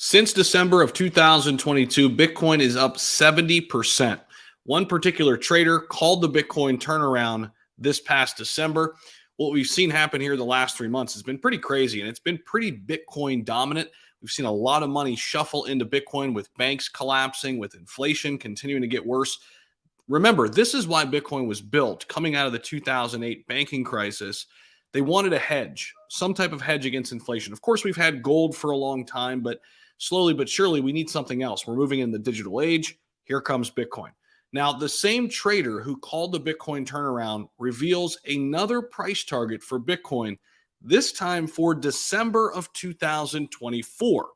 Since December of 2022, Bitcoin is up 70%. One particular trader called the Bitcoin turnaround this past December. What we've seen happen here the last 3 months has been pretty crazy, and it's been pretty Bitcoin dominant. We've seen a lot of money shuffle into Bitcoin with banks collapsing, with inflation continuing to get worse. Remember, this is why Bitcoin was built coming out of the 2008 banking crisis. They wanted a hedge, some type of hedge against inflation. Of course, we've had gold for a long time, but slowly but surely, we need something else. We're moving in the digital age. Here comes Bitcoin. Now, the same trader who called the Bitcoin turnaround reveals another price target for Bitcoin, this time for December of 2024.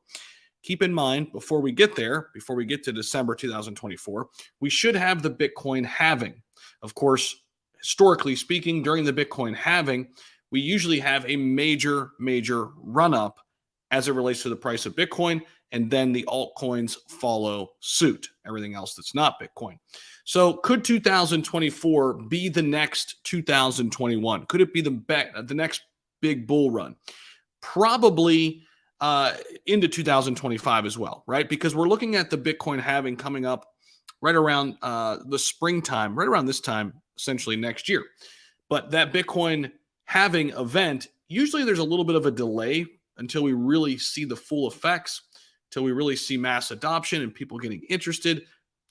Keep in mind, before we get there, before we get to December 2024, we should have the Bitcoin halving. Of course, historically speaking, during the Bitcoin halving, we usually have a major run up as it relates to the price of Bitcoin, and then the altcoins follow suit, everything else that's not Bitcoin. So could 2024 be the next 2021? Could it be the next big bull run? Probably into 2025 as well, right? Because we're looking at the Bitcoin halving coming up right around the springtime, right around this time, essentially next year. But that Bitcoin halving event, usually there's a little bit of a delay until we really see the full effects, until we really see mass adoption and people getting interested,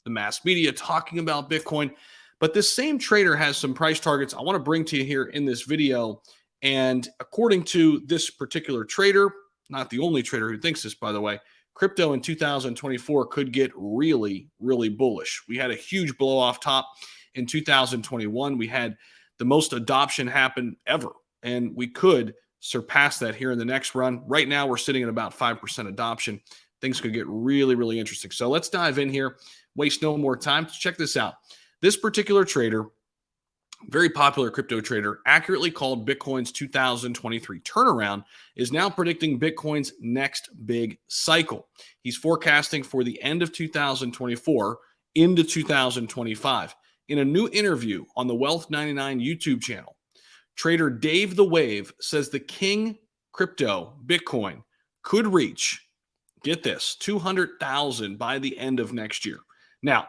the mass media talking about Bitcoin. But this same trader has some price targets I want to bring to you here in this video. And according to this particular trader, not the only trader who thinks this, by the way, crypto in 2024 could get really bullish. We had a huge blow off top in 2021. We had the most adoption happen ever, and we could surpass that here in the next run. Right now, we're sitting at about 5% adoption. Things could get really interesting. So let's dive in here, waste no more time. Check this out. This particular trader, very popular crypto trader, accurately called Bitcoin's 2023 turnaround, is now predicting Bitcoin's next big cycle. He's forecasting for the end of 2024 into 2025. In a new interview on the Wealth 99 YouTube channel, trader Dave the Wave says the king crypto, Bitcoin, could reach, get this, 200,000 by the end of next year. Now,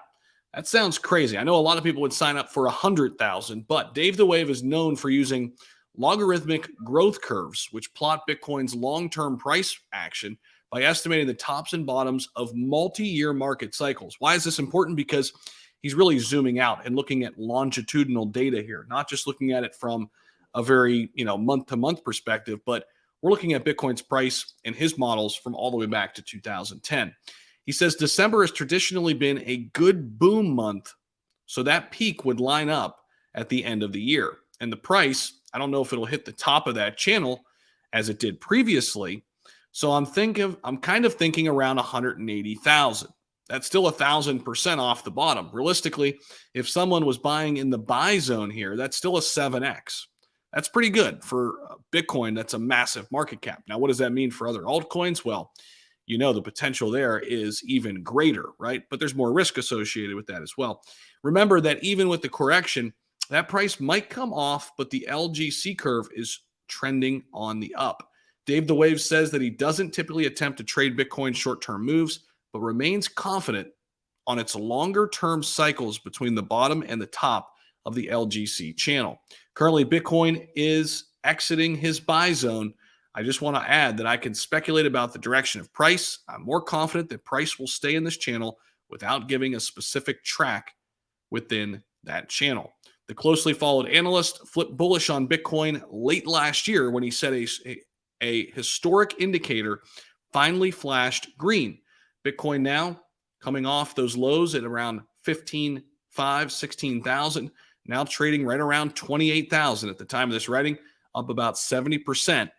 that sounds crazy. I know a lot of people would sign up for 100,000, but Dave the Wave is known for using logarithmic growth curves, which plot Bitcoin's long-term price action by estimating the tops and bottoms of multi-year market cycles. Why is this important? Because he's really zooming out and looking at longitudinal data here, not just looking at it from a very, month-to-month perspective, but we're looking at Bitcoin's price and his models from all the way back to 2010. He says December has traditionally been a good boom month, so that peak would line up at the end of the year. And the price, I don't know if it'll hit the top of that channel as it did previously. So I'm kind of thinking around 180,000. That's still 1,000% off the bottom. Realistically, if someone was buying in the buy zone here, that's still a 7x. That's pretty good for Bitcoin. That's a massive market cap. Now, what does that mean for other altcoins? Well, the potential there is even greater, right? But there's more risk associated with that as well. Remember that even with the correction, that price might come off, but the LGC curve is trending on the up. Dave the Wave says that he doesn't typically attempt to trade Bitcoin short-term moves, but remains confident on its longer-term cycles between the bottom and the top of the LGC channel. Currently, Bitcoin is exiting his buy zone. I just want to add that I can speculate about the direction of price. I'm more confident that price will stay in this channel without giving a specific track within that channel. The closely followed analyst flipped bullish on Bitcoin late last year when he said a historic indicator finally flashed green. Bitcoin now coming off those lows at around 15,500, 16,000, now trading right around 28,000 at the time of this writing, up about 70%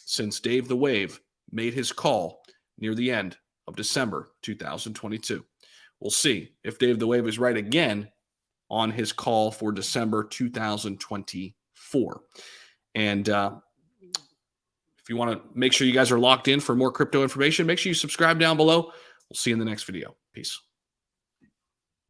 since Dave the Wave made his call near the end of December 2022. We'll see if Dave the Wave is right again on his call for December 2024. And if you want to make sure you guys are locked in for more crypto information, make sure you subscribe down below. We'll see you in the next video. Peace.